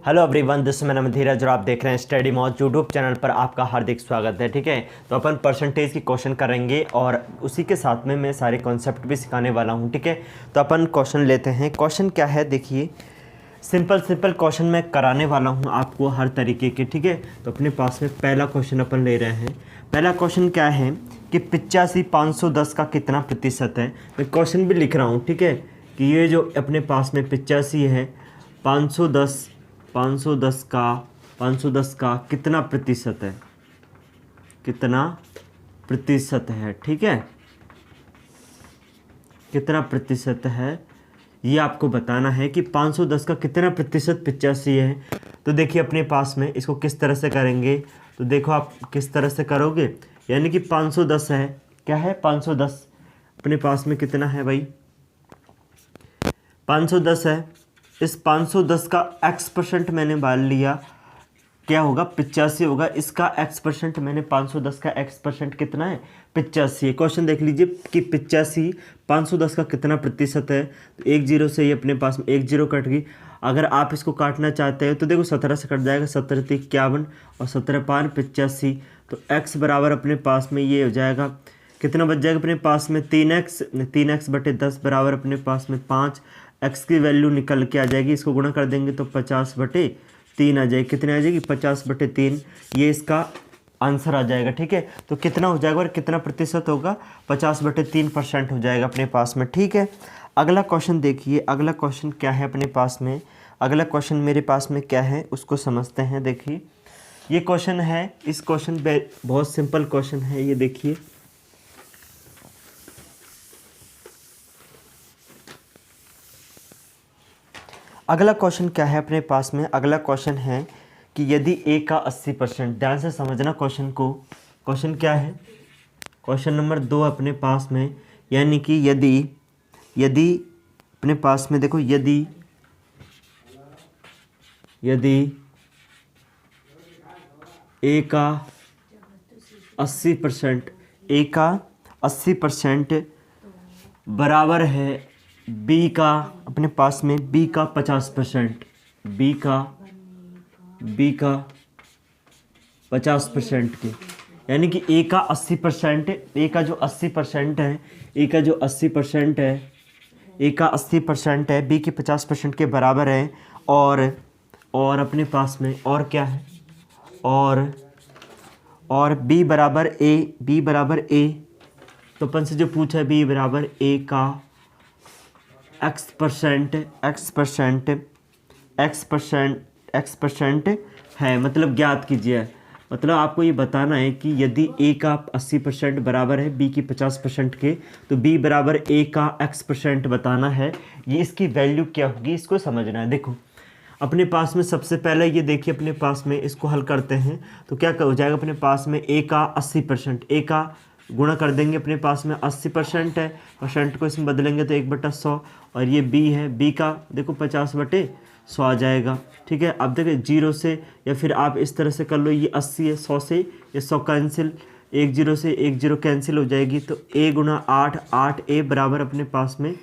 Hello everyone, this मेरा नाम धीरज और आप देख रहे हैं स्टडी मौज यूट्यूब चैनल पर आपका हार्दिक स्वागत है। ठीक है, तो अपन परसेंटेज की क्वेश्चन करेंगे और उसी के साथ में मैं सारे कॉन्सेप्ट भी सिखाने वाला हूं। ठीक है, तो अपन क्वेश्चन लेते हैं। क्वेश्चन क्या है, देखिए सिंपल क्वेश्चन मैं कराने वाला हूं आपको हर तरीके के। ठीक है, तो अपने पास में पहला क्वेश्चन अपन ले रहे हैं। पहला क्वेश्चन क्या है कि 85/510 का कितना प्रतिशत है। मैं क्वेश्चन भी लिख रहा हूँ। ठीक है, कि ये जो अपने पास में 85 है, 510 का कितना प्रतिशत है, कितना प्रतिशत है। ठीक है, कितना प्रतिशत है ये आपको बताना है कि 510 का कितना प्रतिशत 85 है। तो देखिए अपने पास में इसको किस तरह से करेंगे, तो देखो आप किस तरह से करोगे, यानी कि 510 है, क्या है 510, अपने पास में कितना है भाई 510 है। इस 510 का x% मैंने मान लिया, क्या होगा 85 होगा। इसका x% मैंने 510 का x% कितना है 85 है। क्वेश्चन देख लीजिए कि 85 510 का कितना प्रतिशत है। तो एक जीरो से ही अपने पास में एक जीरो कट गई। अगर आप इसको काटना चाहते हैं तो देखो 17 से कट जाएगा, 17 × 51 और 17 × 5 85। तो x बराबर अपने पास में ये हो जाएगा, कितना बच जाएगा अपने पास में 3x/10 बराबर अपने पास में 5। x की वैल्यू निकल के आ जाएगी, इसको गुणा कर देंगे तो 50/3 आ जाएगी। कितने आ जाएगी 50/3, ये इसका आंसर आ जाएगा। ठीक है, तो कितना हो जाएगा और कितना प्रतिशत होगा 50/3% हो जाएगा अपने पास में। ठीक है, अगला क्वेश्चन देखिए, अगला क्वेश्चन क्या है अपने पास में, अगला क्वेश्चन मेरे पास में क्या है उसको समझते हैं। देखिए ये क्वेश्चन है, इस क्वेश्चन पे बहुत सिंपल क्वेश्चन है ये। देखिए अगला क्वेश्चन क्या है अपने पास में, अगला क्वेश्चन है कि यदि a का 80%, ध्यान से समझना क्वेश्चन को। क्वेश्चन क्या है, क्वेश्चन नंबर 2 अपने पास में, यानी कि यदि अपने पास में देखो यदि a का 80%, a का 80% बराबर है b का, अपने पास में b का 50%, b का 50% के, यानी कि a का 80%, a का जो 80% है, a का जो 80% है, a का 80% है, b के 50% के बराबर है। और अपने पास में और क्या है, और b बराबर a, तो अपन से जो पूछा है b बराबर a का x% है, मतलब ज्ञात कीजिए। मतलब आपको ये बताना है कि यदि a का 80% बराबर है b की 50% के, तो b बराबर a का x% बताना है। ये इसकी वैल्यू क्या होगी इसको समझना है। देखो अपने पास में सबसे पहले ये देखिए, अपने पास में इसको हल करते हैं तो क्या हो जाएगा अपने पास में a का 80%, a का गुणा कर देंगे, अपने पास में 80% है, परसेंट को इसमें बदलेंगे तो 1/100, और ये b है, b का देखो 50/100 आ जाएगा। ठीक है, अब देखिए जीरो से, या फिर आप इस तरह से कर लो, ये 80 है, 100 से ये 100 कैंसिल, एक जीरो से एक जीरो कैंसिल हो जाएगी, तो a × 8 बराबर अपने पास में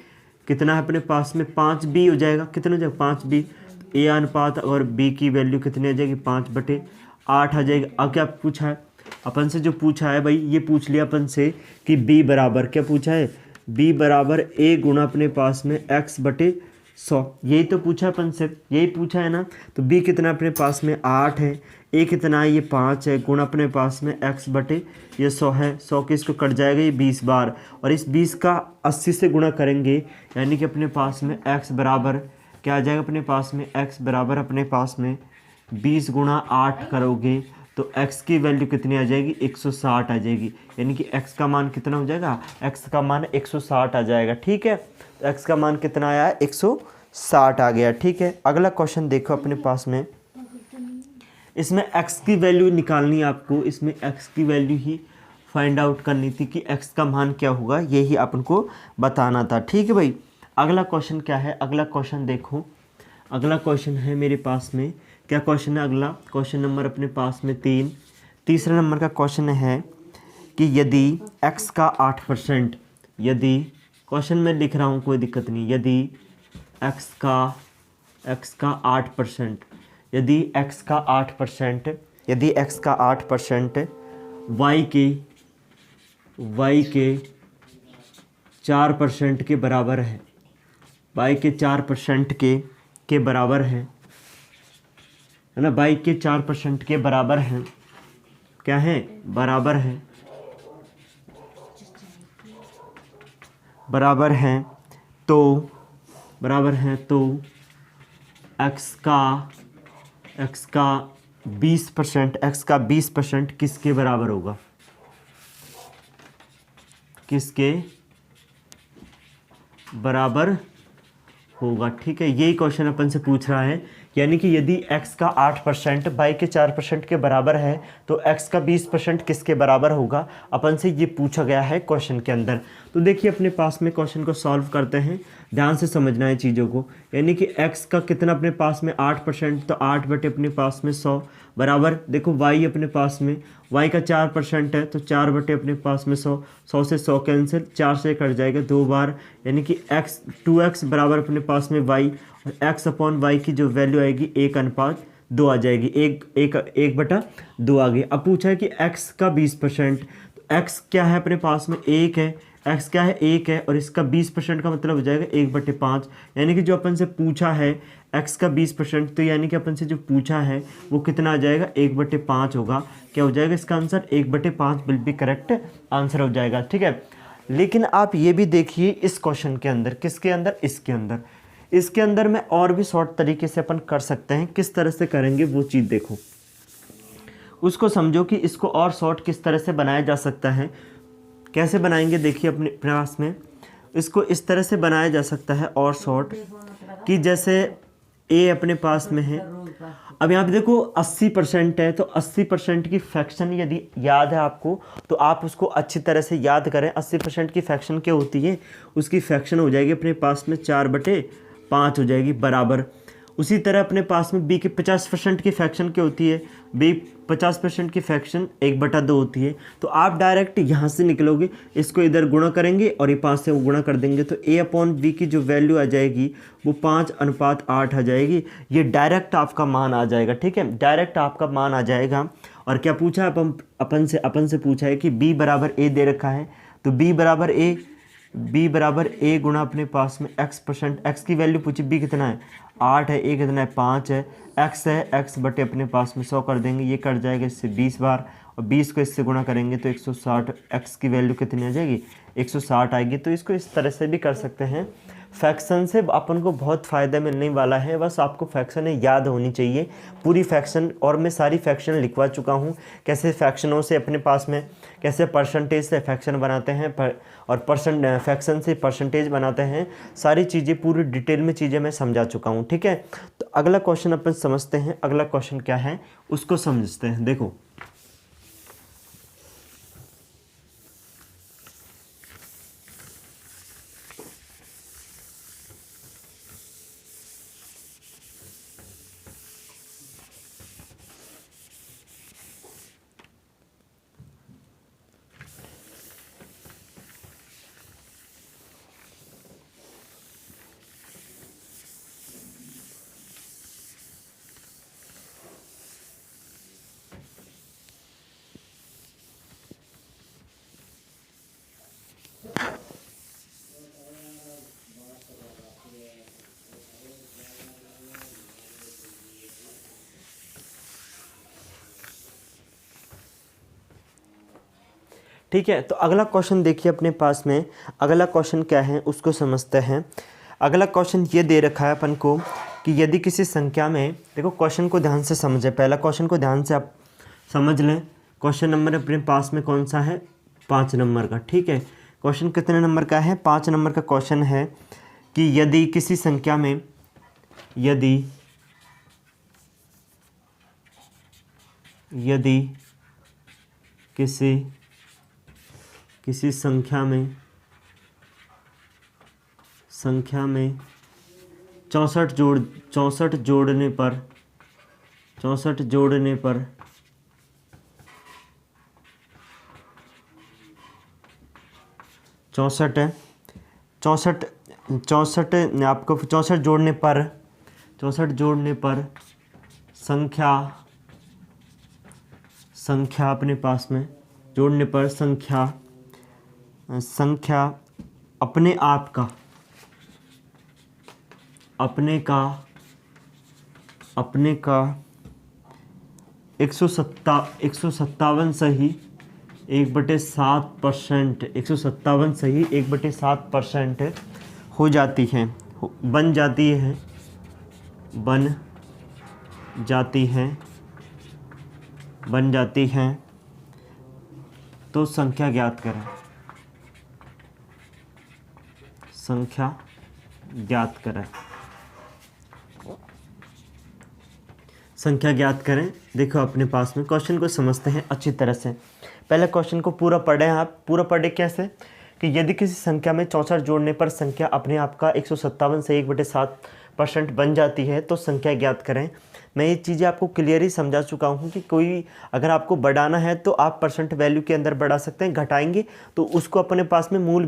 कितना है, अपने पास में 5b हो जाएगा। कितना हो जाएगा 5b, a अनुपात और b की वैल्यू कितनी आ जाएगी 5/8 आ जाएगी। अब क्या पूछा है अपन से, जो पूछा है भाई ये पूछ लिया अपन से कि b बराबर, क्या पूछा है b बराबर a गुणा अपने पास में x/100, यही तो पूछा अपन से, यही पूछा है ना। तो b कितना अपने पास में 8 है, a कितना है ये 5 है, गुणा अपने पास में x/100 है, 100 के इसको कट जाएगा ये 20 बार, और इस 20 का 80 से गुणा करेंगे, यानी कि अपने पास में x बराबर क्या आ जाएगा, अपने पास में x बराबर अपने पास में 20 × 8 करोगे तो x की वैल्यू कितनी आ जाएगी 160 आ जाएगी, यानी कि x का मान कितना हो जाएगा, x का मान 160 आ जाएगा। ठीक है, तो x का मान कितना आया 160 आ गया। ठीक है, अगला क्वेश्चन देखो अपने पास में, इसमें x की वैल्यू निकालनी है आपको, इसमें x की वैल्यू ही फाइंड आउट करनी थी कि x का मान क्या होगा, यही अपन को बताना था। ठीक है भाई, अगला क्वेश्चन क्या है, अगला क्वेश्चन देखो, अगला क्वेश्चन है मेरे पास में, क्या क्वेश्चन है अगला, क्वेश्चन नंबर अपने पास में 3, तीसरा नंबर का क्वेश्चन है कि यदि x का 8%, यदि क्वेश्चन में लिख रहा हूँ कोई दिक्कत नहीं, यदि x का 8%, यदि x का 8%, यदि x का 8% y के 4% के बराबर है, y के 4% के बराबर है ना, y के 4% के बराबर है, क्या है, बराबर है, बराबर है तो x का 20% किसके बराबर होगा, किसके बराबर होगा। ठीक है, यही क्वेश्चन अपन से पूछ रहा है, यानी कि यदि x का 8% y के 4% के बराबर है तो x का 20% किसके बराबर होगा, अपन से ये पूछा गया है क्वेश्चन के अंदर। तो देखिए अपने पास में क्वेश्चन को सॉल्व करते हैं, ध्यान से समझना है चीज़ों को। यानी कि x का कितना अपने पास में 8%, तो 8 बटे अपने पास में 100 बराबर, देखो y अपने पास में y का 4% है तो 4 बटे अपने पास में 100, 100 से 100 कैंसिल, 4 से कट जाएगा 2 बार, यानी कि x 2x बराबर अपने पास में y, और x अपॉन वाई की जो वैल्यू आएगी 1:2 आ जाएगी, 1/2 आ गई। अब पूछा है कि x का 20%, तो x क्या है अपने पास में 1 है, x क्या है 1 है, और इसका 20% का मतलब हो जाएगा 1/5, यानी कि जो अपन से पूछा है x का 20%, तो यानी कि अपन से जो पूछा है वो कितना आ जाएगा, 1/5 होगा। क्या हो जाएगा इसका आंसर, 1/5 बिल्कुल करेक्ट आंसर हो जाएगा। ठीक है, लेकिन आप ये भी देखिए इस क्वेश्चन के अंदर, किसके अंदर, इसके अंदर में और भी शॉर्ट तरीके से अपन कर सकते हैं। किस तरह से करेंगे वो चीज़ देखो, उसको समझो कि इसको और शॉर्ट किस तरह से बनाया जा सकता है। कैसे बनाएंगे देखिए अपने प्रयास में, इसको इस तरह से बनाया जा सकता है और शॉर्ट, कि जैसे a अपने पास में है, अब यहाँ पे देखो 80% है, तो 80% की फ्रैक्शन यदि याद है आपको तो आप उसको अच्छी तरह से याद करें। 80% की फ्रैक्शन क्या होती है, उसकी फ्रैक्शन हो जाएगी अपने पास में 4/5 हो जाएगी बराबर। उसी तरह अपने पास में b के 50% की फ्रैक्शन क्या होती है, b 50% की फ्रैक्शन 1/2 होती है। तो आप डायरेक्ट यहाँ से निकलोगे, इसको इधर गुणा करेंगे और ये 5 से गुणा कर देंगे, तो a अपॉन b की जो वैल्यू आ जाएगी वो 5:8 आ जाएगी। ये डायरेक्ट आपका मान आ जाएगा। ठीक है, डायरेक्ट आपका मान आ जाएगा। और क्या पूछा अपन से पूछा है कि b बराबर a दे रखा है, तो b बराबर a गुणा अपने पास में x%, x की वैल्यू पूछी, b कितना है 8 है, a कितना है 5 है, x है, x बटे अपने पास में 100 कर देंगे, ये कट जाएगा इससे 20 बार, और 20 को इससे गुणा करेंगे तो 160, x की वैल्यू कितनी आ जाएगी 160 आएगी। तो इसको इस तरह से भी कर सकते हैं। फ्रैक्शन से अपन को बहुत फ़ायदा मिलने वाला है, बस आपको फ्रैक्शन याद होनी चाहिए पूरी फ्रैक्शन, और मैं सारी फ्रैक्शन लिखवा चुका हूँ, कैसे फ्रैक्शनों से अपने पास में कैसे परसेंटेज से फ्रैक्शन बनाते हैं और फ्रैक्शन से परसेंटेज बनाते हैं, सारी चीज़ें पूरी डिटेल में चीज़ें मैं समझा चुका हूँ। ठीक है, तो अगला क्वेश्चन अपन समझते हैं। अगला क्वेश्चन क्या है उसको समझते हैं। देखो ठीक है, तो अगला क्वेश्चन देखिए अपने पास में, अगला क्वेश्चन क्या है उसको समझते हैं। अगला क्वेश्चन ये दे रखा है अपन को कि यदि किसी संख्या में, देखो क्वेश्चन को ध्यान से समझे, पहला क्वेश्चन को ध्यान से आप समझ लें। क्वेश्चन नंबर अपने पास में कौन सा है, 5 नंबर का। ठीक है, क्वेश्चन कितने नंबर का है, 5 नंबर का क्वेश्चन है कि यदि किसी संख्या में, यदि किसी संख्या में 64 जोड़ने पर 64 जोड़ने पर संख्या अपने पास में जोड़ने पर संख्या अपने आप का अपने का 157 सही 1/7%, 157 सही 1/7% हो जाती हैं, बन जाती हैं। तो संख्या ज्ञात करें। संख्या ज्ञात करें। देखो अपने पास में क्वेश्चन को समझते हैं अच्छी तरह से। पहले क्वेश्चन को पूरा पढ़ें आप। पूरा पढ़े कैसे कि यदि किसी संख्या में 64 जोड़ने पर संख्या अपने आप का 157 से 1/7% बन जाती है तो संख्या ज्ञात करें। मैं ये चीज़ें आपको क्लियरली समझा चुका हूँ कि कोई अगर आपको बढ़ाना है तो आप परसेंट वैल्यू के अंदर बढ़ा सकते हैं, घटाएंगे तो उसको अपने पास में मूल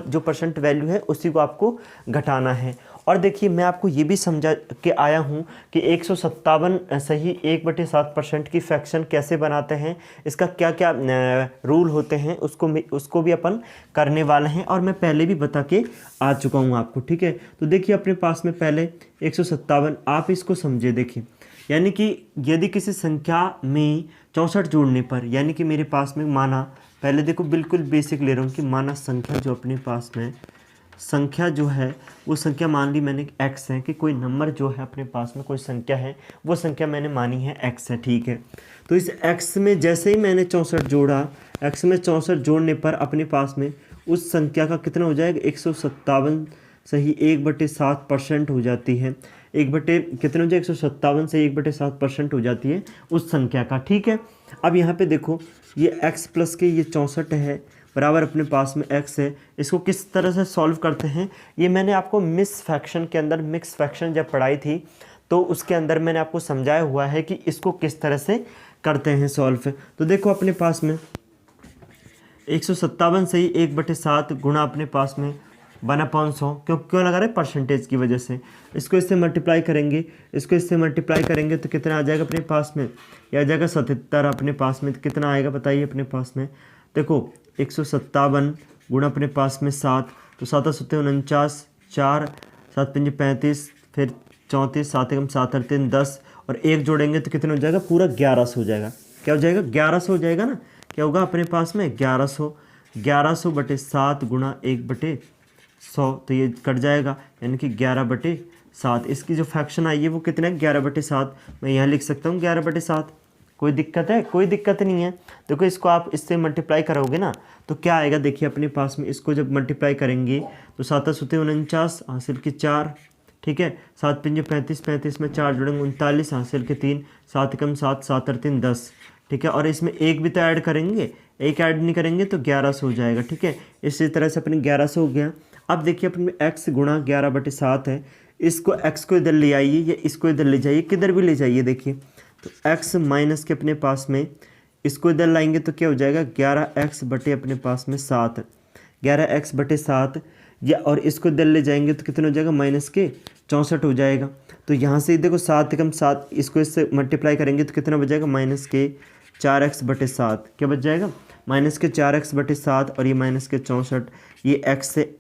जो परसेंट वैल्यू है उसी को आपको घटाना है। और देखिए मैं आपको ये भी समझा के आया हूँ कि 157 सही 1/7% की फ्रैक्शन कैसे बनाते हैं, इसका क्या क्या रूल होते हैं उसको भी अपन करने वाले हैं और मैं पहले भी बता के आ चुका हूँ आपको। ठीक है, तो देखिए अपने पास में पहले 157 आप इसको समझे। देखिए यानी कि यदि किसी संख्या में 64 जोड़ने पर, यानी कि मेरे पास में माना, पहले देखो बिल्कुल बेसिक ले रहा हूँ कि माना संख्या जो अपने पास में संख्या जो है वो संख्या मान ली मैंने x है, कि कोई नंबर जो है अपने पास में कोई संख्या है वो संख्या मैंने मानी है x है। ठीक है, तो इस x में जैसे ही मैंने 64 जोड़ा, x में 64 जोड़ने पर अपने पास में उस संख्या का कितना हो जाएगा 157 सही 1/7% हो जाती है। कितने हो जाए 157 से 1/7% हो जाती है उस संख्या का। ठीक है, अब यहाँ पे देखो ये x प्लस के ये 64 है बराबर अपने पास में x है। इसको किस तरह से सॉल्व करते हैं ये मैंने आपको मिक्स फ्रैक्शन जब पढ़ाई थी तो उसके अंदर मैंने आपको समझाया हुआ है कि इसको किस तरह से करते हैं सॉल्व। तो देखो अपने पास में 157 से ही 1/7 गुणा अपने पास में 1/100 क्यों लगा रहे परसेंटेज की वजह से। इसको इससे मल्टीप्लाई करेंगे तो कितना आ जाएगा अपने पास में, यह आ जाएगा 77 अपने पास में। तो कितना आएगा बताइए अपने पास में, देखो 157 गुणा अपने पास में 7, तो 7 7 49, 4 7 5 35, फिर 34, 7 1 7 8 3 10 और 1 जोड़ेंगे तो कितना हो जाएगा पूरा 1100 हो जाएगा। क्या हो जाएगा 1100 हो जाएगा ना। क्या होगा अपने पास में 1100/7 गुणा 1/100, तो ये कट जाएगा यानी कि 11/7। इसकी जो फ्रैक्शन आई है वो कितना है 11/7। मैं यहाँ लिख सकता हूँ 11/7। कोई दिक्कत है? कोई दिक्कत नहीं है। देखो इसको आप इससे मल्टीप्लाई करोगे ना तो क्या आएगा, देखिए अपने पास में इसको जब मल्टीप्लाई करेंगे तो 7 7 49 हासिल के 4, ठीक है, 7 5 35, 35 में 4 जोड़ेंगे 39 हासिल के 3, 7 कम 7 7 और 3 10, ठीक है, और इसमें एक भी तो ऐड करेंगे, एक ऐड नहीं करेंगे तो 1100 हो जाएगा। ठीक है, इसी तरह से अपने 1100 हो गया। अब देखिए अपने x गुणा 11/7 है, इसको x को इधर ले आइए या इसको इधर ले जाइए, किधर भी ले जाइए। देखिए तो x माइनस के अपने पास में इसको इधर लाएंगे तो क्या हो जाएगा 11x बटे अपने पास में 7, 11x/7 या और इसको इधर ले जाएंगे तो कितना हो जाएगा माइनस के 64 हो जाएगा। तो यहाँ से देखो 7 कम 7 इसको इससे मल्टीप्लाई करेंगे तो कितना बच जाएगा माइनस के 4x/7। क्या बच जाएगा माइनस के 4x/7 और ये माइनस के 64, ये x से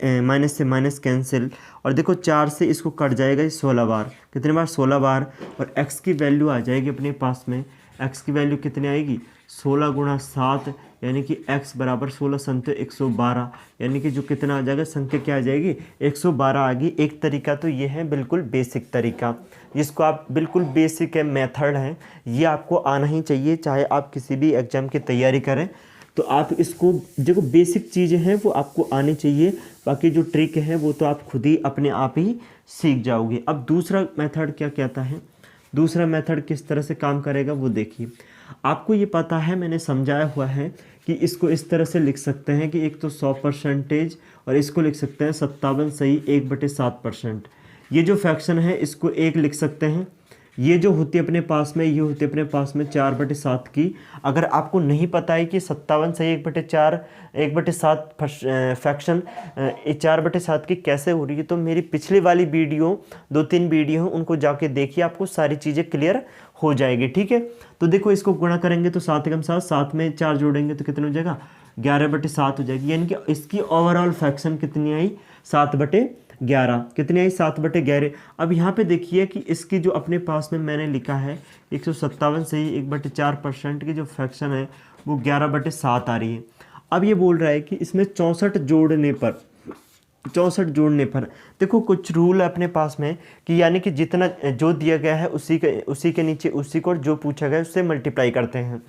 माइनस कैंसिल और देखो 4 से इसको कट जाएगा ये 16 बार, कितने बार 16 बार, और x की वैल्यू आ जाएगी अपने पास में, x की वैल्यू कितनी आएगी 16 गुणा 7 यानी कि x बराबर 16 संख्या 112, यानी कि जो कितना आ जाएगा संख्या क्या आ जाएगी 112 आ गई। एक तरीका तो ये है बिल्कुल बेसिक तरीका, जिसको आप बिल्कुल बेसिक है मेथड है, ये आपको आना ही चाहिए चाहे आप किसी भी एग्जाम की तैयारी करें। तो आप इसको देखो बेसिक चीज़ें हैं वो आपको आनी चाहिए, बाकी जो ट्रिक है वो तो आप खुद ही अपने आप ही सीख जाओगे। अब दूसरा मेथड क्या कहता है, दूसरा मेथड किस तरह से काम करेगा वो देखिए। आपको ये पता है मैंने समझाया हुआ है कि इसको इस तरह से लिख सकते हैं कि एक तो 100% और इसको लिख सकते हैं 57 सही 1/7%। ये जो फ्रैक्शन है इसको 1 लिख सकते हैं, ये जो होती है अपने पास में ये होती है अपने पास में 4/7 की। अगर आपको नहीं पता है कि 57 सही 1/7 फ्रैक्शन 4/7 की कैसे हो रही है तो मेरी पिछली वाली वीडियो 2-3 वीडियो हैं उनको जाके देखिए, आपको सारी चीज़ें क्लियर हो जाएगी। ठीक है, तो देखो इसको गुणा करेंगे तो 7 एकम 7, 7 में 4 जोड़ेंगे तो कितना हो जाएगा 11/7 हो जाएगी। यानी कि इसकी ओवरऑल फ्रैक्शन कितनी आई 7/11। कितनी आई 7/11। अब यहाँ पे देखिए कि इसकी जो अपने पास में मैंने लिखा है 157 से ही 1/4% की जो फ्रैक्शन है वो 11/7 आ रही है। अब ये बोल रहा है कि इसमें 64 जोड़ने पर देखो कुछ रूल है अपने पास में कि यानी कि जितना जो दिया गया है उसी के नीचे उसी को जो पूछा गया है उससे मल्टीप्लाई करते हैं।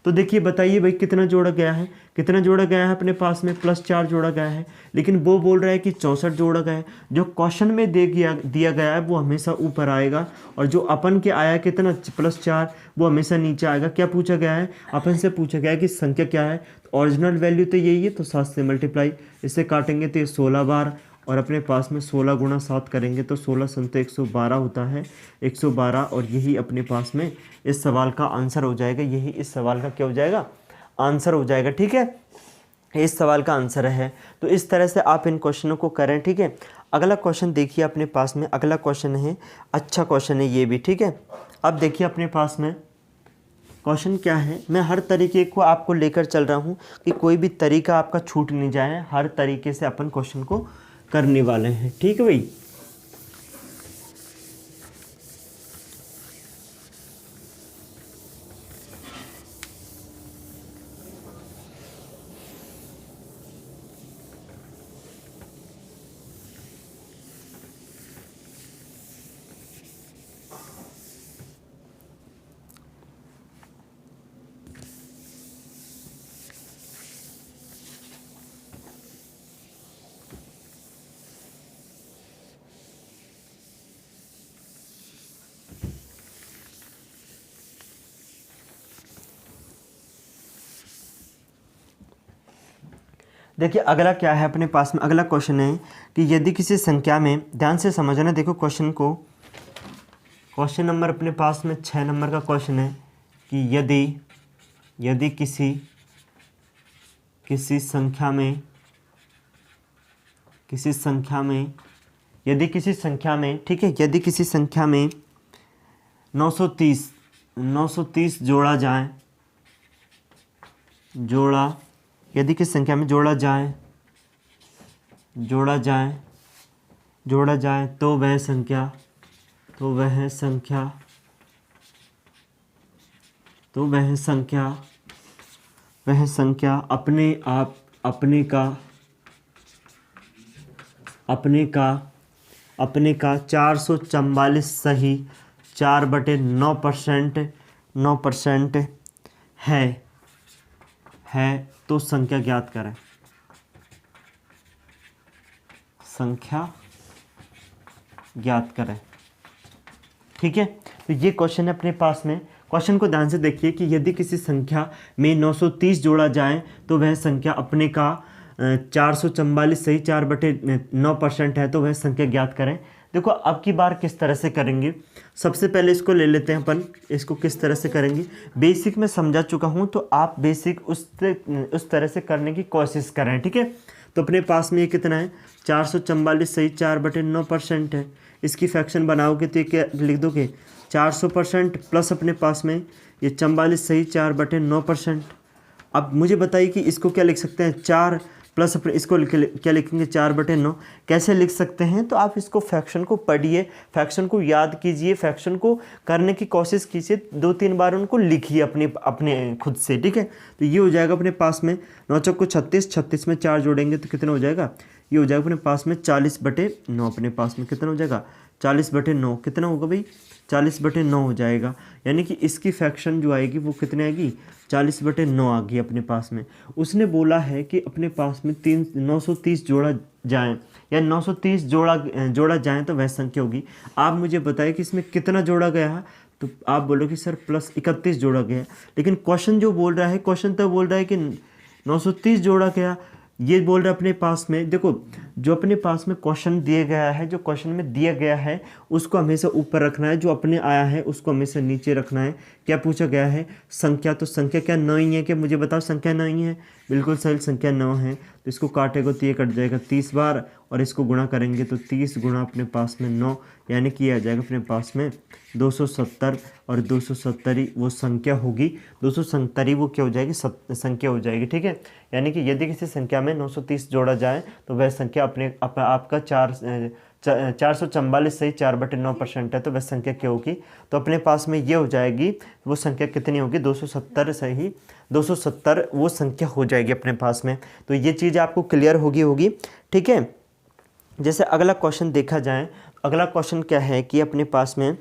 तो देखिए बताइए भाई कितना जोड़ा गया है, कितना जोड़ा गया है अपने पास में +4 जोड़ा गया है, लेकिन वो बोल रहा है कि 64 जोड़ा गया है। जो क्वेश्चन में दिया गया है वो हमेशा ऊपर आएगा और जो अपन के आया कितना +4 वो हमेशा नीचे आएगा। क्या पूछा गया है, अपन से पूछा गया है कि संख्या क्या है, तो ओरिजिनल वैल्यू तो यही है तो 7 से मल्टीप्लाई, इससे काटेंगे तो ये 16 बार और अपने पास में 16 गुणा 7 करेंगे तो 16 संत 112 होता है 112। और यही अपने पास में इस सवाल का आंसर हो जाएगा, यही इस सवाल का क्या हो जाएगा आंसर हो जाएगा। ठीक है, इस सवाल का आंसर है। तो इस तरह से आप इन क्वेश्चनों को करें। ठीक है, अगला क्वेश्चन देखिए अपने पास में, अगला क्वेश्चन है अच्छा क्वेश्चन है ये भी। ठीक है, अब देखिए अपने पास में क्वेश्चन क्या है, मैं हर तरीके को आपको लेकर चल रहा हूँ कि कोई भी तरीका आपका छूट नहीं जाए, हर तरीके से अपन क्वेश्चन को करने वाले हैं। ठीक है भाई, देखिए अगला क्या है अपने पास में, अगला क्वेश्चन है कि यदि किसी संख्या में, ध्यान से समझना देखो क्वेश्चन को, क्वेश्चन नंबर अपने पास में 6 नंबर का क्वेश्चन है कि यदि किसी संख्या में ठीक है, यदि किसी संख्या में 930 यदि किसी संख्या में जोड़ा जाए तो वह संख्या अपने का 444 सही 4/9% है तो संख्या ज्ञात करें। ठीक है, तो ये क्वेश्चन है अपने पास में। क्वेश्चन को ध्यान से देखिए कि यदि किसी संख्या में 930 जोड़ा जाए तो वह संख्या अपने का 444 सही 4/9% है तो वह संख्या ज्ञात करें। देखो अब की बार किस तरह से करेंगे, सबसे पहले इसको ले लेते हैं अपन, इसको किस तरह से करेंगे बेसिक में समझा चुका हूँ तो आप बेसिक उस तरह से करने की कोशिश करें। ठीक है, तो अपने पास में ये कितना है 444 सही 4/9% है। इसकी फ्रैक्शन बनाओगे तो ये क्या लिख दोगे 400% प्लस अपने पास में ये 44 सही 4/9%। अब मुझे बताइए कि इसको क्या लिख सकते हैं 4 प्लस अपने इसको क्या लिखेंगे 4/9 कैसे लिख सकते हैं। तो आप इसको फ्रैक्शन को पढ़िए, फ्रैक्शन को याद कीजिए, फ्रैक्शन को करने की कोशिश कीजिए, 2-3 बार उनको लिखिए अपने खुद से। ठीक है, तो ये हो जाएगा अपने पास में 9 चौको 36, 36 में 4 जोड़ेंगे तो कितना हो जाएगा, ये हो जाएगा अपने पास में 40/9। अपने पास में कितना हो जाएगा 40/9, कितना होगा भाई 40/9 हो जाएगा। यानी कि इसकी फ्रैक्शन जो आएगी वो कितने आएगी 40/9 आ गई अपने पास में। उसने बोला है कि अपने पास में 930 जोड़ा जाए या 930 जोड़ा जाए तो वह संख्या होगी। आप मुझे बताइए कि इसमें कितना जोड़ा गया है, तो आप बोलो कि सर +31 जोड़ा गया, लेकिन क्वेश्चन जो बोल रहा है, क्वेश्चन तो बोल रहा है कि 930 जोड़ा गया, ये बोल रहा है अपने पास में। देखो जो अपने पास में क्वेश्चन दिया गया है, जो क्वेश्चन में दिया गया है उसको हमेशा ऊपर रखना है, जो अपने आया है उसको हमेशा नीचे रखना है। क्या पूछा गया है संख्या, तो संख्या क्या 9 ही है, क्या मुझे बताओ संख्या 9 ही है, बिल्कुल सही संख्या 9 है। तो इसको काटेगा तो ये कट जाएगा 30 बार और इसको गुणा करेंगे तो 30 गुणा अपने पास में 9, यानी कि ये आ जाएगा अपने पास में 270। और 270 ही वो संख्या होगी, 270 ही वो क्या हो जाएगी, संख्या हो जाएगी। ठीक है, यानी कि यदि किसी संख्या में 930 जोड़ा जाए तो वह संख्या आपका 444 सही 4/9% है, तो वह संख्या क्या होगी, तो अपने पास में ये हो जाएगी, वो संख्या कितनी होगी, 270 सही 270 वो संख्या हो जाएगी अपने पास में। तो ये चीज़ आपको क्लियर होगी। ठीक है, जैसे अगला क्वेश्चन देखा जाए, अगला क्वेश्चन क्या है कि अपने पास में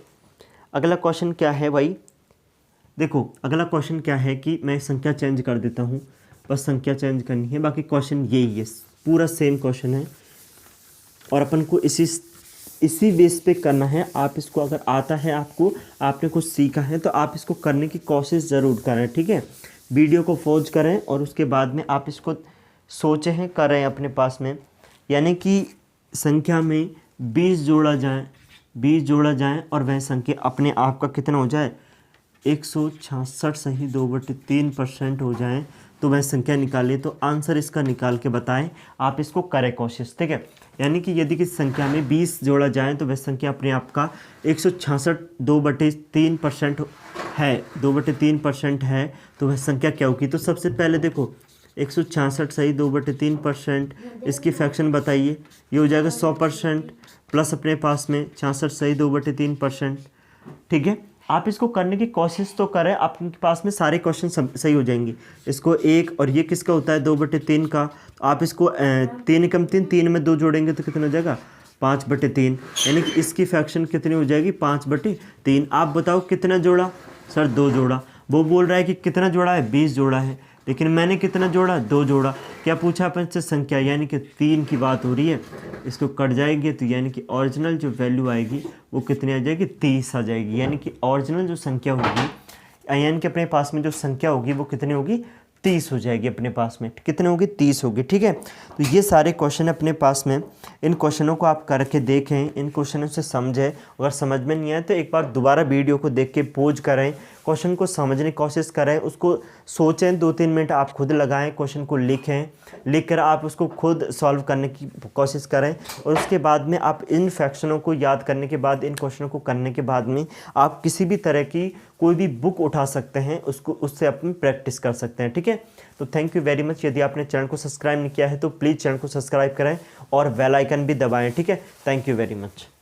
अगला क्वेश्चन क्या है भाई, देखो अगला क्वेश्चन क्या है कि मैं संख्या चेंज कर देता हूँ, बस संख्या चेंज करनी है, बाकी क्वेश्चन यही है, पूरा सेम क्वेश्चन है और अपन को इसी बेस पे करना है। आप इसको अगर आता है, आपने कुछ सीखा है तो आप इसको करने की कोशिश ज़रूर करें। ठीक है, वीडियो को पॉज करें और उसके बाद में आप इसको सोचे हैं, करें अपने पास में, यानी कि संख्या में 20 जोड़ा जाए और वह संख्या अपने आप का कितना हो जाए, 166 सही 2/3% हो जाए, तो वह संख्या निकालिए। तो आंसर इसका निकाल के बताएं, आप इसको करें कोशिश। ठीक है, यानी कि यदि किसी संख्या में 20 जोड़ा जाए तो वह संख्या अपने आप का 166 2/3% है, 2/3% है, तो वह संख्या क्या होगी। तो सबसे पहले देखो 166 सही 2/3%, इसकी फ्रैक्शन बताइए, ये हो जाएगा 100% प्लस अपने पास में 66 सही 2/3%। ठीक है, आप इसको करने की कोशिश तो करें, आपके पास में सारे क्वेश्चन सही हो जाएंगे। इसको 1 और ये किसका होता है 2/3 का, आप इसको 3 एकम 3 में 2 जोड़ेंगे तो कितना हो जाएगा 5/3, यानी कि इसकी फ्रैक्शन कितनी हो जाएगी 5/3। आप बताओ कितना जोड़ा, सर 2 जोड़ा। वो बोल रहा है कि कितना जोड़ा है, 20 जोड़ा है, लेकिन मैंने कितना जोड़ा, 2 जोड़ा। क्या पूछा अपन से, संख्या, यानी कि 3 की बात हो रही है। इसको कट जाएंगे तो यानी कि ओरिजिनल जो वैल्यू आएगी वो कितनी आ जाएगी, 30 आ जाएगी। यानी कि ओरिजिनल जो संख्या होगी, यानी कि अपने पास में जो संख्या होगी वो कितनी होगी, 30 हो जाएगी अपने पास में। कितने होगी, 30 होगी। ठीक है, तो ये सारे क्वेश्चन अपने पास में, इन क्वेश्चनों को आप करके देखें, इन क्वेश्चनों से समझें। अगर समझ में नहीं आए तो एक बार दोबारा वीडियो को देख के पॉज करें, क्वेश्चन को समझने की कोशिश करें, उसको सोचें, 2-3 मिनट आप खुद लगाएं, क्वेश्चन को लिखकर आप उसको खुद सॉल्व करने की कोशिश करें। और उसके बाद में आप इन फ्रैक्शनों को याद करने के बाद, इन क्वेश्चनों को करने के बाद में आप किसी भी तरह की कोई भी बुक उठा सकते हैं, उससे अपन प्रैक्टिस कर सकते हैं। ठीक है, तो थैंक यू वेरी मच। यदि आपने चैनल को सब्सक्राइब नहीं किया है तो प्लीज़ चैनल को सब्सक्राइब करें और बेल आइकन भी दबाएं। ठीक है, थैंक यू वेरी मच।